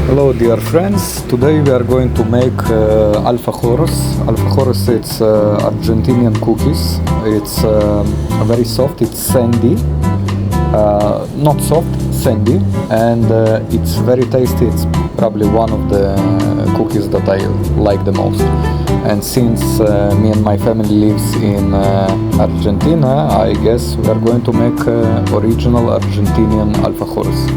Hello dear friends, today we are going to make alfajores. Alfajores, it's Argentinian cookies. It's very soft, it's sandy, not soft, sandy, and it's very tasty. It's probably one of the cookies that I like the most. And since me and my family lives in Argentina, I guess we are going to make original Argentinian alfajores.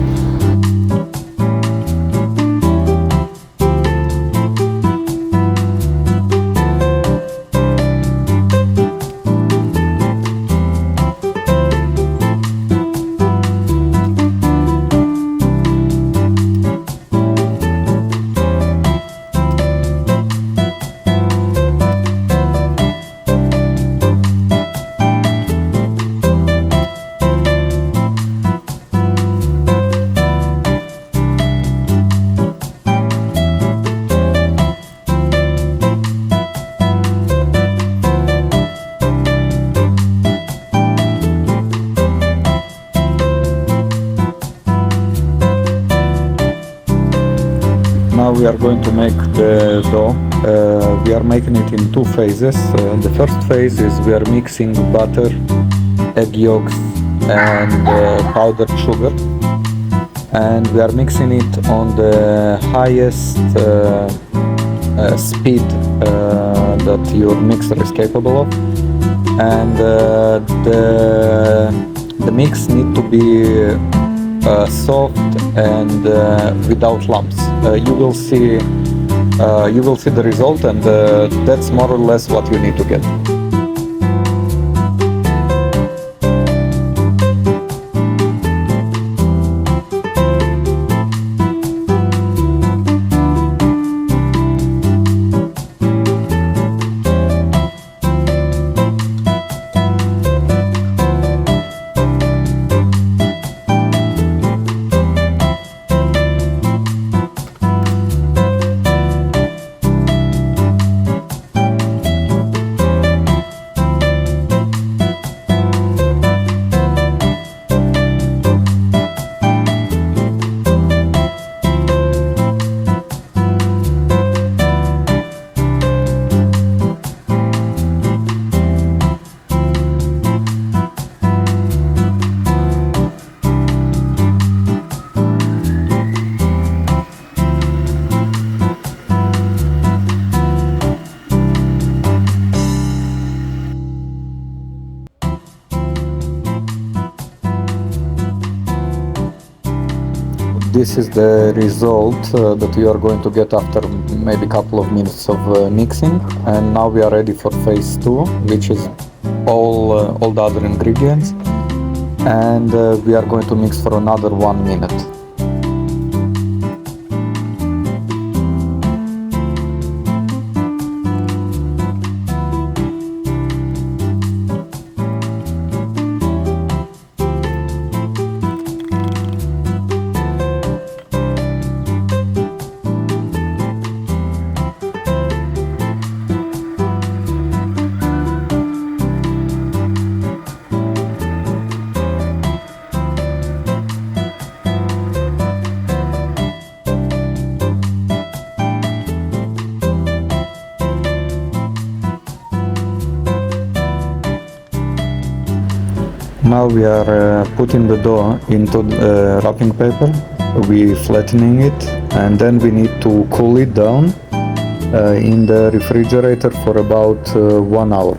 Now we are going to make the dough. We are making it in two phases. The first phase is we are mixing butter, egg yolks and powdered sugar, and we are mixing it on the highest speed that your mixer is capable of, and the mix needs to be soft and without lumps. You will see the result, and that's more or less what you need to get. This is the result that you are going to get after maybe a couple of minutes of mixing. And now we are ready for phase 2, which is all the other ingredients, and we are going to mix for another 1 minute. Now we are putting the dough into the wrapping paper. We flattening it, and then we need to cool it down in the refrigerator for about 1 hour.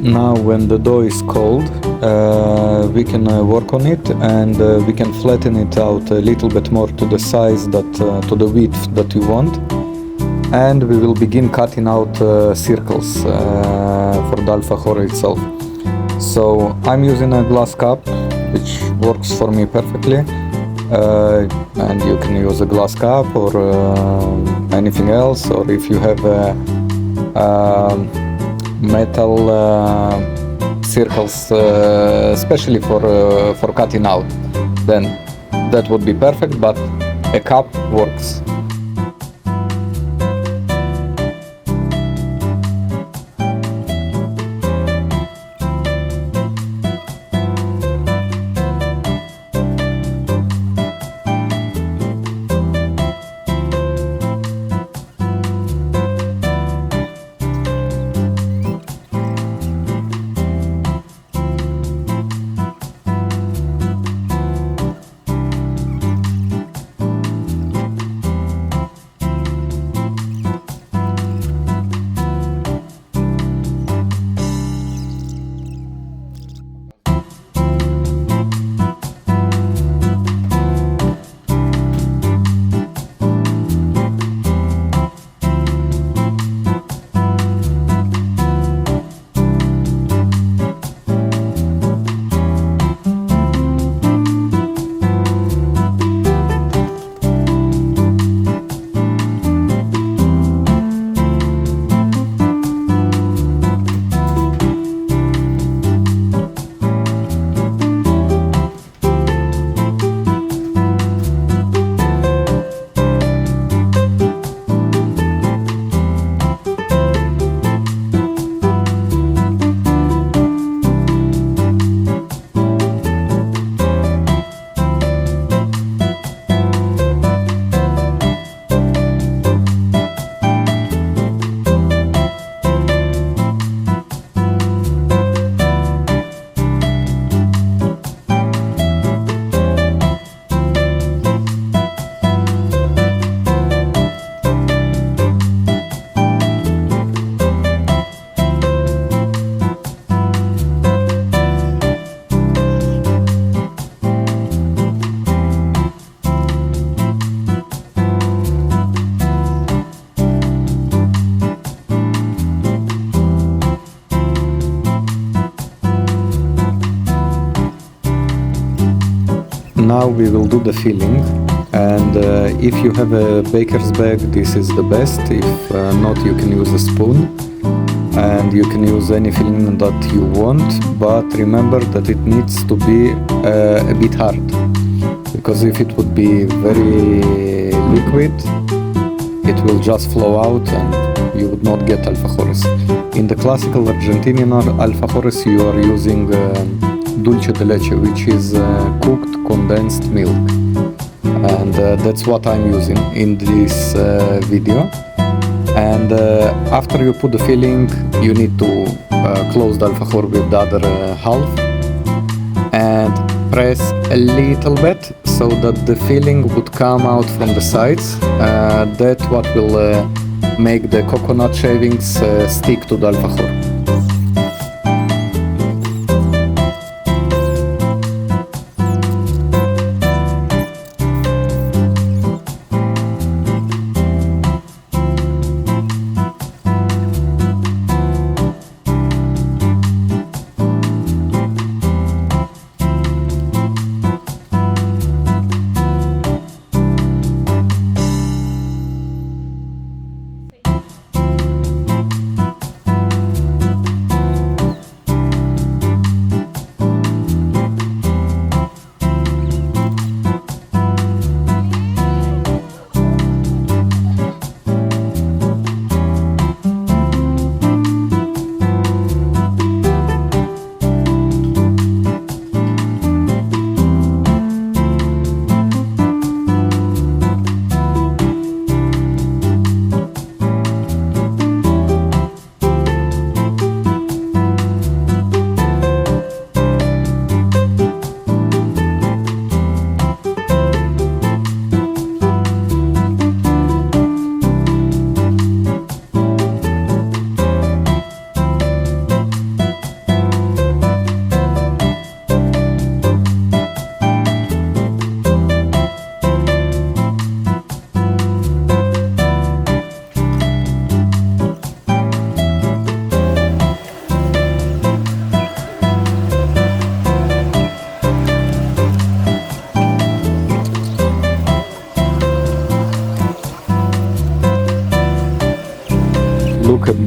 Now when the dough is cold, we can work on it, and we can flatten it out a little bit more to the size to the width that you want, and we will begin cutting out circles for the alfajor itself. So I'm using a glass cup, which works for me perfectly, and you can use a glass cup or anything else, or if you have a metal circles, especially for cutting out, then that would be perfect, but a cup works. Now we will do the filling, and if you have a baker's bag, this is the best. If not, you can use a spoon, and you can use any filling that you want, but remember that it needs to be a bit hard, because if it would be very liquid, it will just flow out and you would not get alfajores. In the classical Argentinian alfajores, you are using Dulce de Leche, which is cooked condensed milk, and that's what I'm using in this video. And after you put the filling, you need to close the alfajor with the other half and press a little bit so that the filling would come out from the sides. That's what will make the coconut shavings stick to the alfajor.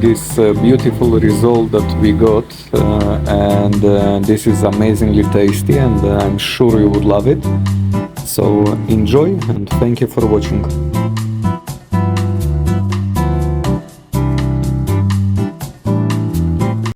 this beautiful result that we got, and this is amazingly tasty, and I'm sure you would love it. So enjoy, and thank you for watching.